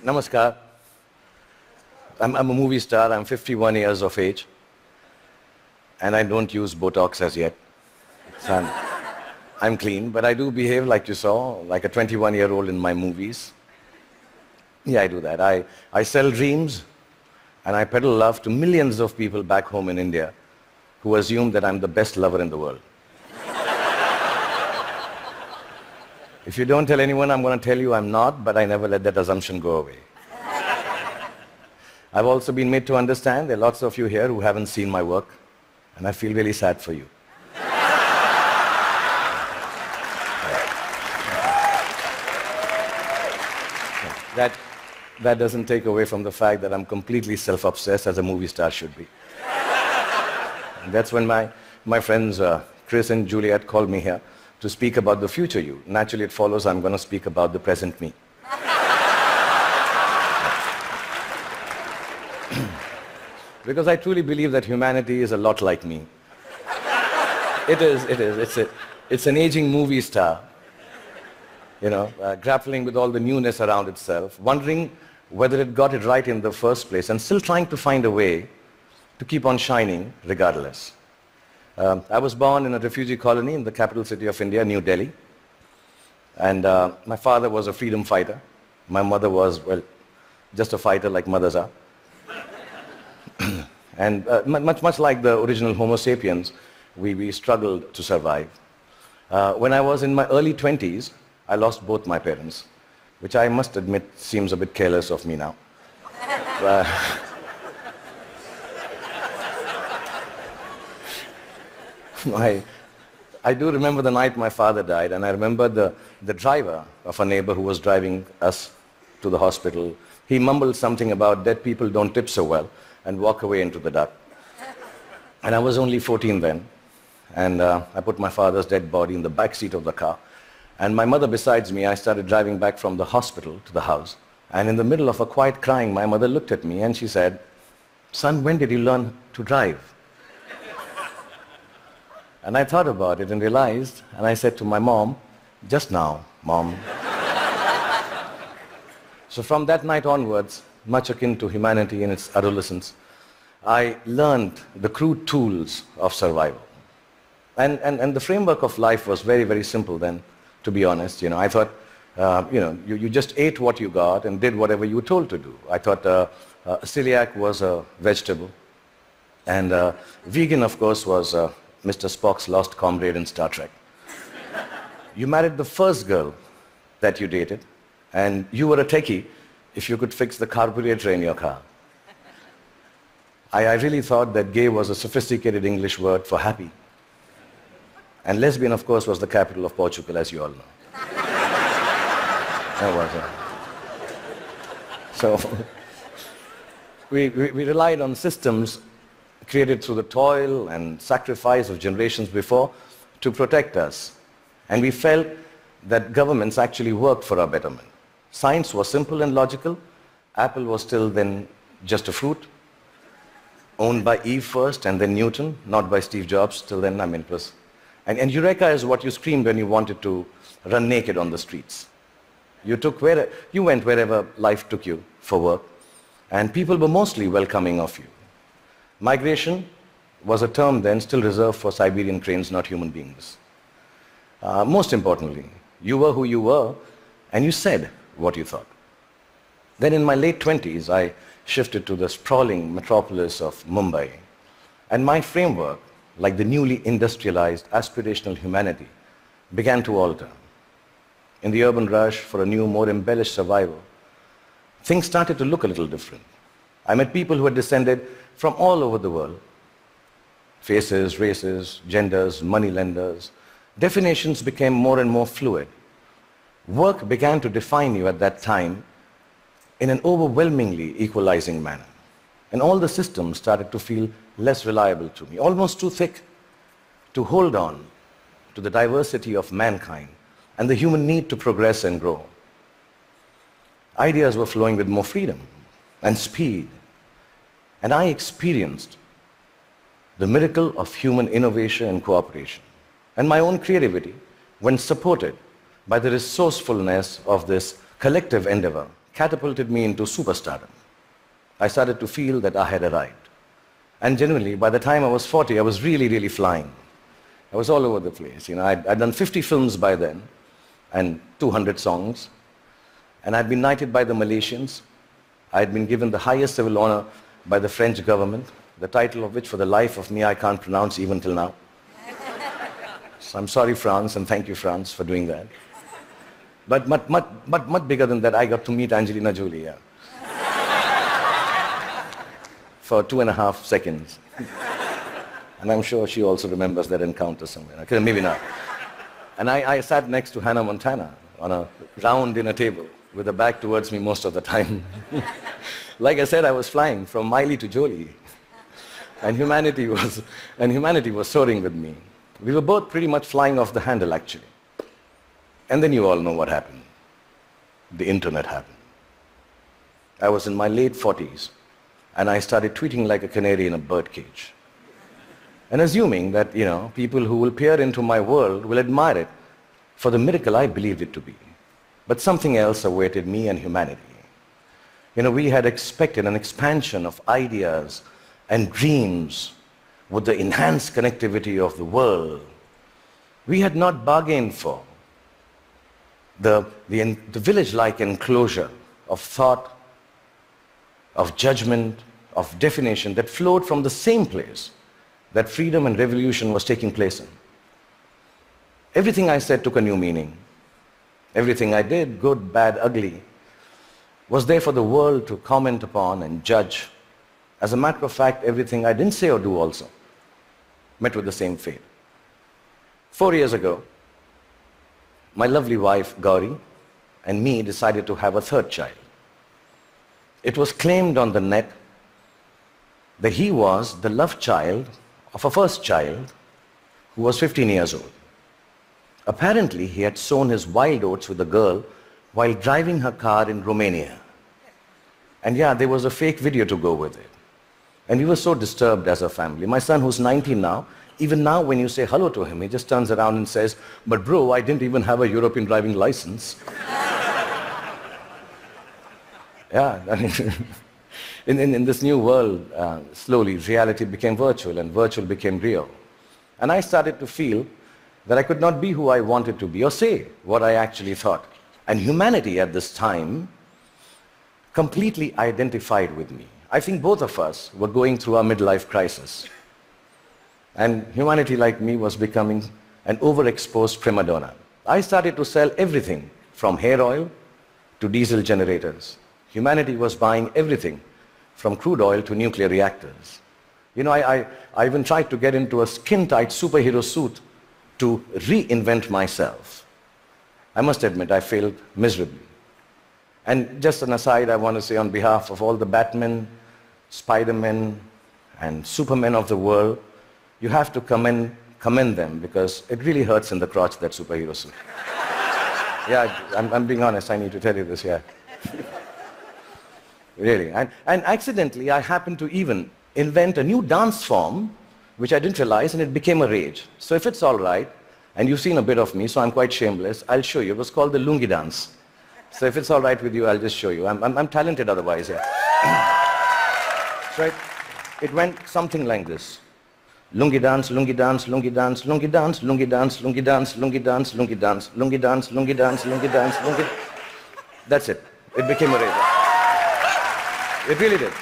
Namaskar. I'm a movie star. I'm 51 years of age. And I don't use Botox as yet. So I'm clean, but I do behave like you saw, like a 21-year-old in my movies. Yeah, I do that. I sell dreams, and I peddle love to millions of people back home in India who assume that I'm the best lover in the world. If you don't tell anyone, I'm going to tell you I'm not, but I never let that assumption go away. I've also been made to understand there are lots of you here who haven't seen my work, and I feel really sad for you. That doesn't take away from the fact that I'm completely self-obsessed, as a movie star should be. And that's when my friends Chris and Juliet called me here to speak about the future you. Naturally, it follows I'm going to speak about the present me. Because I truly believe that humanity is a lot like me. It is. It's an aging movie star, grappling with all the newness around itself, wondering whether it got it right in the first place, and still trying to find a way to keep on shining regardless. I was born in a refugee colony in the capital city of India, New Delhi. And my father was a freedom fighter. My mother was, well, just a fighter like mothers are. And much like the original Homo sapiens, we struggled to survive. When I was in my early 20s, I lost both my parents, which I must admit seems a bit careless of me now. I do remember the night my father died, and I remember the driver of a neighbor who was driving us to the hospital. He mumbled something about dead people don't tip so well and walk away into the dark. And I was only 14 then, and I put my father's dead body in the back seat of the car. And my mother besides me, I started driving back from the hospital to the house. And in the middle of a quiet crying, my mother looked at me and she said, "Son, when did you learn to drive?" And I thought about it and realized, and I said to my mom, "Just now, Mom." So from that night onwards, much akin to humanity in its adolescence, I learned the crude tools of survival. And the framework of life was very, very simple then, to be honest. I thought, you just ate what you got and did whatever you were told to do. I thought celiac was a vegetable. And vegan, of course, was Mr. Spock's lost comrade in Star Trek. You married the first girl that you dated, and you were a techie if you could fix the carburetor in your car. I really thought that gay was a sophisticated English word for happy. And lesbian, of course, was the capital of Portugal, as you all know. That was it. So we relied on systems created through the toil and sacrifice of generations before to protect us. And we felt that governments actually worked for our betterment. Science was simple and logical. Apple was still then just a fruit, owned by Eve first and then Newton, not by Steve Jobs. Till then, it was. And Eureka is what you screamed when you wanted to run naked on the streets. You went wherever life took you for work, and people were mostly welcoming of you. Migration was a term then still reserved for Siberian cranes, not human beings. Most importantly, you were who you were, and you said what you thought. Then in my late 20s, I shifted to the sprawling metropolis of Mumbai, and my framework, like the newly industrialized aspirational humanity, began to alter. In the urban rush for a new, more embellished survival, things started to look a little different. I met people who had descended from all over the world. Faces, races, genders, moneylenders. Definitions became more and more fluid. Work began to define you at that time in an overwhelmingly equalizing manner. And all the systems started to feel less reliable to me, almost too thick to hold on to the diversity of mankind and the human need to progress and grow. Ideas were flowing with more freedom and speed, and I experienced the miracle of human innovation and cooperation. And my own creativity, when supported by the resourcefulness of this collective endeavor, catapulted me into superstardom. I started to feel that I had arrived. And genuinely, by the time I was 40, I was really, really flying. I was all over the place. You know, I'd done 50 films by then and 200 songs. And I'd been knighted by the Malaysians. I'd been given the highest civil honor by the French government, the title of which for the life of me I can't pronounce even till now. So I'm sorry, France, and thank you, France, for doing that. But much bigger than that, I got to meet Angelina Jolie, yeah. For 2.5 seconds. And I'm sure she also remembers that encounter somewhere. Okay, maybe not. And I sat next to Hannah Montana on a round dinner table with her back towards me most of the time. Like I said, I was flying from Miley to Jolie. And humanity was soaring with me. We were both pretty much flying off the handle, actually. And then you all know what happened. The internet happened. I was in my late 40s. And I started tweeting like a canary in a birdcage. And assuming that, you know, people who will peer into my world will admire it for the miracle I believed it to be. But something else awaited me and humanity. You know, we had expected an expansion of ideas and dreams with the enhanced connectivity of the world. We had not bargained for the village-like enclosure of thought, of judgment, of definition that flowed from the same place that freedom and revolution was taking place in. Everything I said took a new meaning. Everything I did, good, bad, ugly, was there for the world to comment upon and judge. As a matter of fact, everything I didn't say or do also met with the same fate. 4 years ago, my lovely wife, Gauri, and me decided to have a third child. It was claimed on the net that he was the love child of a first child who was 15 years old. Apparently, he had sown his wild oats with a girl while driving her car in Romania. And yeah, there was a fake video to go with it. And we were so disturbed as a family. My son, who's 19 now, even now when you say hello to him, he just turns around and says, "But bro, I didn't even have a European driving license." Yeah, I mean, in this new world, slowly reality became virtual and virtual became real. And I started to feel that I could not be who I wanted to be or say what I actually thought. And humanity at this time completely identified with me. I think both of us were going through our midlife crisis. And humanity like me was becoming an overexposed prima donna. I started to sell everything from hair oil to diesel generators. Humanity was buying everything from crude oil to nuclear reactors. You know, I even tried to get into a skin-tight superhero suit to reinvent myself. I must admit, I failed miserably. And just an aside, I want to say on behalf of all the Batmen, Spider-Men, and Supermen of the world, you have to commend them because it really hurts in the crotch, that superhero suit. Yeah, I'm being honest, I need to tell you this, yeah. Really. And accidentally, I happened to even invent a new dance form, which I didn't realize, and it became a rage. So if it's all right, and you've seen a bit of me, so I'm quite shameless, I'll show you. It was called the lungi dance. So if it's all right with you, I'll just show you. I'm talented otherwise, yeah. So it went something like this. Lungi dance, lungi dance, lungi dance, lungi dance, lungi dance, lungi dance, lungi dance, lungi dance, lungi dance, lungi dance, lungi dance, lungi. That's it. It became a rage. It really did.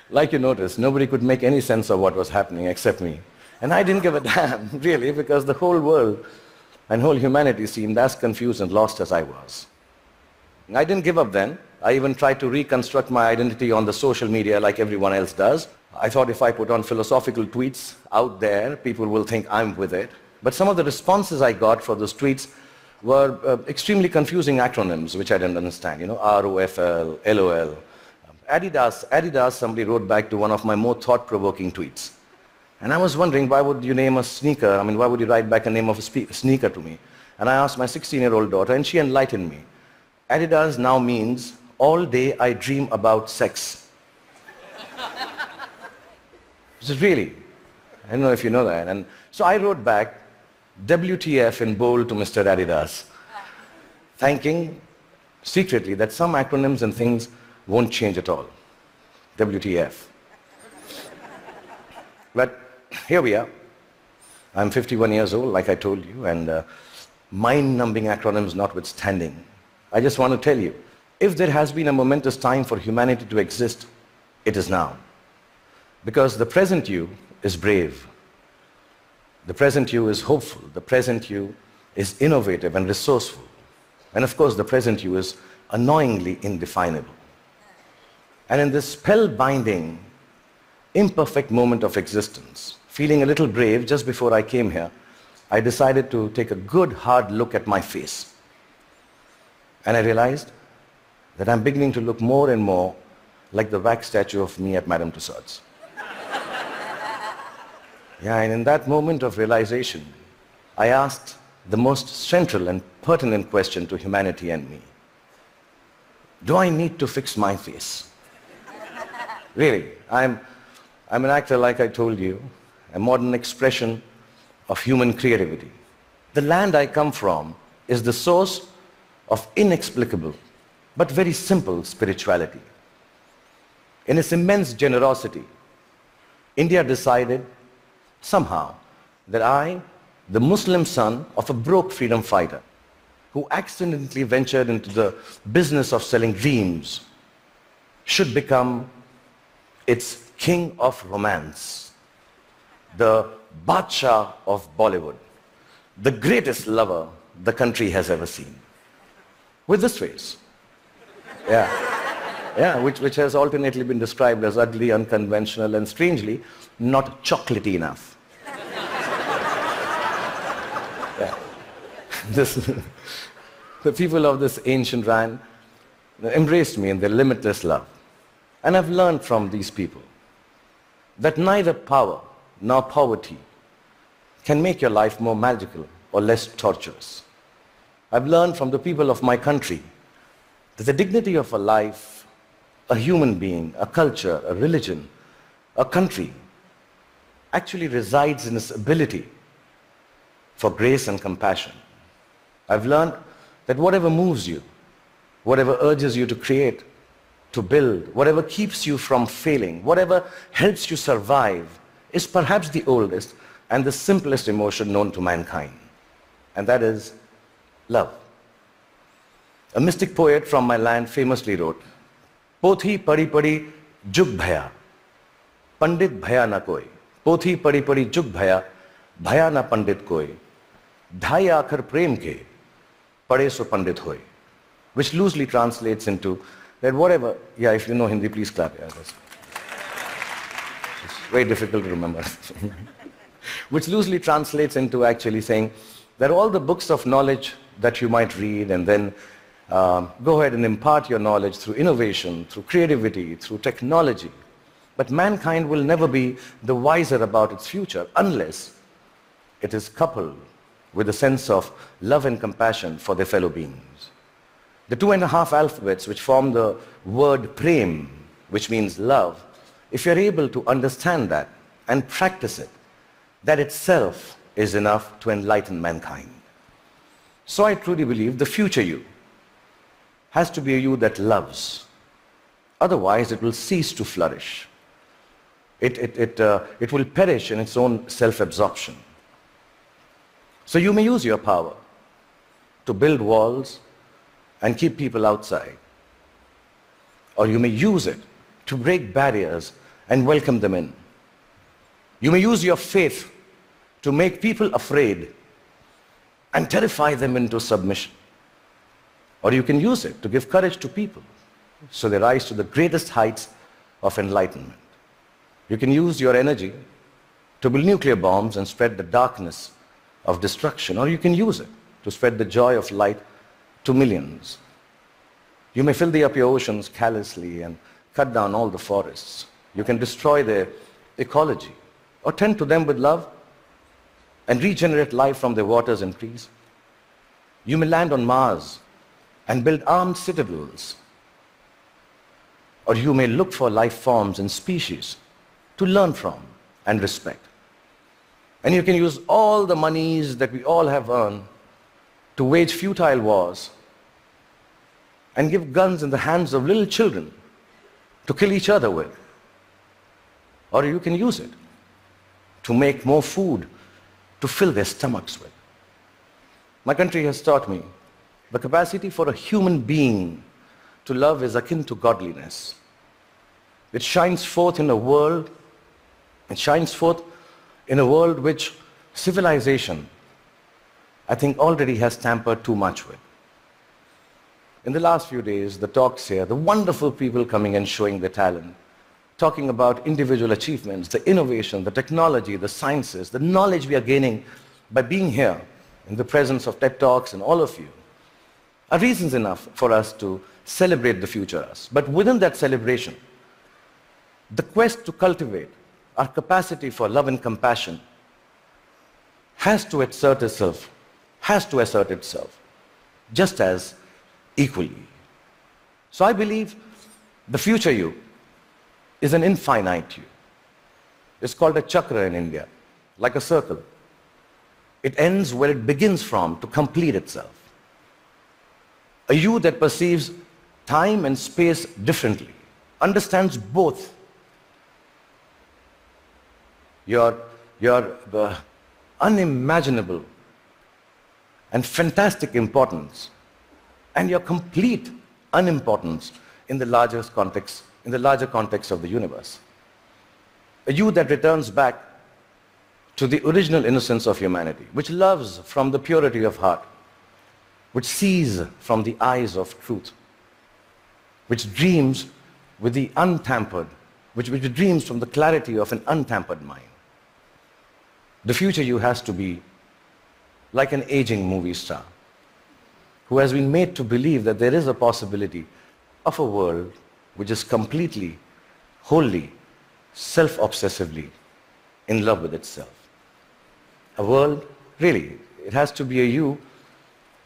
Like you noticed, nobody could make any sense of what was happening except me. And I didn't give a damn, really, because the whole world and whole humanity seemed as confused and lost as I was. I didn't give up then. I even tried to reconstruct my identity on the social media like everyone else does. I thought if I put on philosophical tweets out there, people will think I'm with it. But some of the responses I got for those tweets were extremely confusing acronyms, which I didn't understand. You know, ROFL, LOL. Adidas, somebody wrote back to one of my more thought-provoking tweets. And I was wondering, why would you name a sneaker? I mean, why would you write back a name of a sneaker to me? And I asked my 16-year-old daughter, and she enlightened me. Adidas now means, all day I dream about sex. This is really, I don't know if you know that. And so I wrote back, WTF in bold to Mr. Adidas. thinking secretly that some acronyms and things won't change at all. WTF. But here we are. I'm 51 years old, like I told you, and mind-numbing acronyms notwithstanding, I just want to tell you, if there has been a momentous time for humanity to exist, it is now. Because the present you is brave. The present you is hopeful. The present you is innovative and resourceful. And of course, the present you is annoyingly indefinable. And in this spellbinding, imperfect moment of existence, feeling a little brave just before I came here, I decided to take a good hard look at my face. And I realized that I'm beginning to look more and more like the wax statue of me at Madame Tussauds. Yeah, and in that moment of realization, I asked the most central and pertinent question to humanity and me. Do I need to fix my face? Really, I'm an actor, like I told you, a modern expression of human creativity. The land I come from is the source of inexplicable but very simple spirituality. In its immense generosity, India decided somehow that I, the Muslim son of a broke freedom fighter who accidentally ventured into the business of selling dreams, should become its king of romance, the Badshah of Bollywood, the greatest lover the country has ever seen. With this face. Yeah, which has alternately been described as ugly, unconventional, and strangely, not chocolatey enough. The people of this ancient land embraced me in their limitless love. And I've learned from these people that neither power nor poverty can make your life more magical or less torturous. I've learned from the people of my country that the dignity of a life, a human being, a culture, a religion, a country, actually resides in its ability for grace and compassion. I've learned that whatever moves you, whatever urges you to create, to build, whatever keeps you from failing, whatever helps you survive, is perhaps the oldest and the simplest emotion known to mankind. And that is love. A mystic poet from my land famously wrote, Pothi padi padi jug bhaya, pandit bhaya na koi. Pothi padi padi jug bhaya, bhaya na pandit koi. Dhai aakhar prem ke, pade so pandit hoy. Which loosely translates into that whatever, yeah, if you know Hindi, please clap. Yeah, it's very difficult to remember. Which loosely translates into actually saying that all the books of knowledge that you might read and then go ahead and impart your knowledge through innovation, through creativity, through technology. But mankind will never be the wiser about its future unless it is coupled with a sense of love and compassion for their fellow beings. The 2.5 alphabets which form the word prem, which means love, if you're able to understand that and practice it, that itself is enough to enlighten mankind. So I truly believe the future you has to be a you that loves. Otherwise, it will cease to flourish. It will perish in its own self-absorption. So you may use your power to build walls and keep people outside. Or you may use it to break barriers and welcome them in. You may use your faith to make people afraid and terrify them into submission. Or you can use it to give courage to people so they rise to the greatest heights of enlightenment. You can use your energy to build nuclear bombs and spread the darkness of destruction, or you can use it to spread the joy of light to millions. You may filthy up your oceans callously and cut down all the forests. You can destroy their ecology or tend to them with love and regenerate life from their waters and trees. You may land on Mars and build armed citadels. Or you may look for life forms and species to learn from and respect. And you can use all the monies that we all have earned to wage futile wars and give guns in the hands of little children to kill each other with. Or you can use it to make more food to fill their stomachs with. My country has taught me the capacity for a human being to love is akin to godliness. It shines forth in a world, which civilization, I think, already has tampered too much with. In the last few days, the talks here, the wonderful people coming and showing their talent, talking about individual achievements, the innovation, the technology, the sciences, the knowledge we are gaining by being here in the presence of TED Talks and all of you, are reasons enough for us to celebrate the future us. But within that celebration, the quest to cultivate our capacity for love and compassion has to assert itself just as equally. So I believe the future you is an infinite you. It's called a chakra in India, like a circle. It ends where it begins from to complete itself. A you that perceives time and space differently, understands both your unimaginable and fantastic importance and your complete unimportance in the larger context of the universe. A you that returns back to the original innocence of humanity, which loves from the purity of heart, which sees from the eyes of truth, which dreams with the untampered, which dreams from the clarity of an untampered mind. The future you has to be like an aging movie star who has been made to believe that there is a possibility of a world which is completely, wholly, self-obsessively in love with itself. A world, really, it has to be a you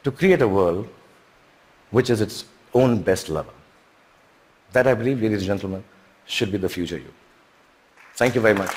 to create a world which is its own best lover. That, I believe, ladies and gentlemen, should be the future you. Thank you very much.